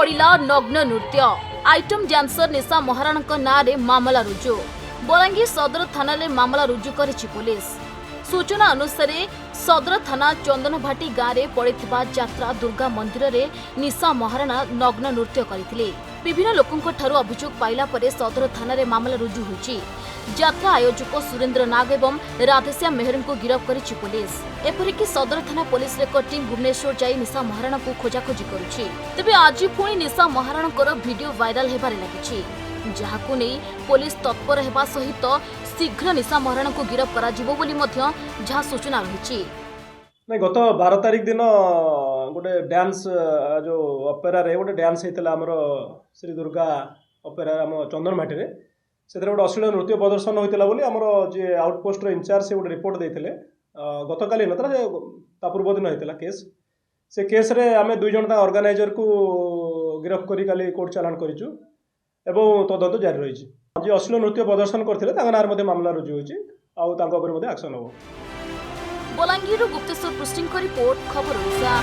पड़ा नग्न नृत्य आइटम डांसर निशा महाराणा नाँ मामला रुजु। बलांगीर सदर थाना मामला रुजु करिछि पुलिस। सूचना अनुसार सदर थाना चंदनभाटी गाँव में पड़ता यात्रा दुर्गा मंदिर रे निशा महाराणा नग्न नृत्य करथिले। विभिन्न लोकों ठारू अभियोग पाइला परे सदर थाना मामला रुजु होछि। यात्रा आयोजक सुरेंद्र नाग एवं राधेश्याम मेहर को गिरफ्त करिछि पुलिस। एपरिक सदर थाना पुलिस एक टीम भुवनेश्वर जाई निशा महाराणा को खोजाखोजी करुछि। तेबे आज पुणी निशा महाराणा वीडियो वायरल हेबारे लागिछि, जहाकु नै पुलिस तत्पर हेबा सहित शीघ्र निशा महाराणा को गिरफ्त कराजिबो बोली मध्य जहा सूचना रहिछि। नहीं गत 12 तारिख दिन गोटे डांस जो अपेरा रे गोटे डांस होता आमर श्री दुर्गा अपेरा आम चंदनभाटी रे से गोटे अश्लील नृत्य प्रदर्शन होता बोली आमर जी आउटपोस्ट इंचार्ज से गोटे रिपोर्ट देते गत काली ना ता पूर्व दिन होता केस से केस रे आम 2 जन ऑर्गेनाइजर को गिरफ्त करी काली कोर्ट चालान करिछु एवं तदंत जारी रही। जी अश्लील नृत्य प्रदर्शन करते नाँ मामला रुजु होछि आउ एक्शन हो। बलांगीर गुप्तेश्वर पृष्टिंग रिपोर्ट खबर ओडिशा।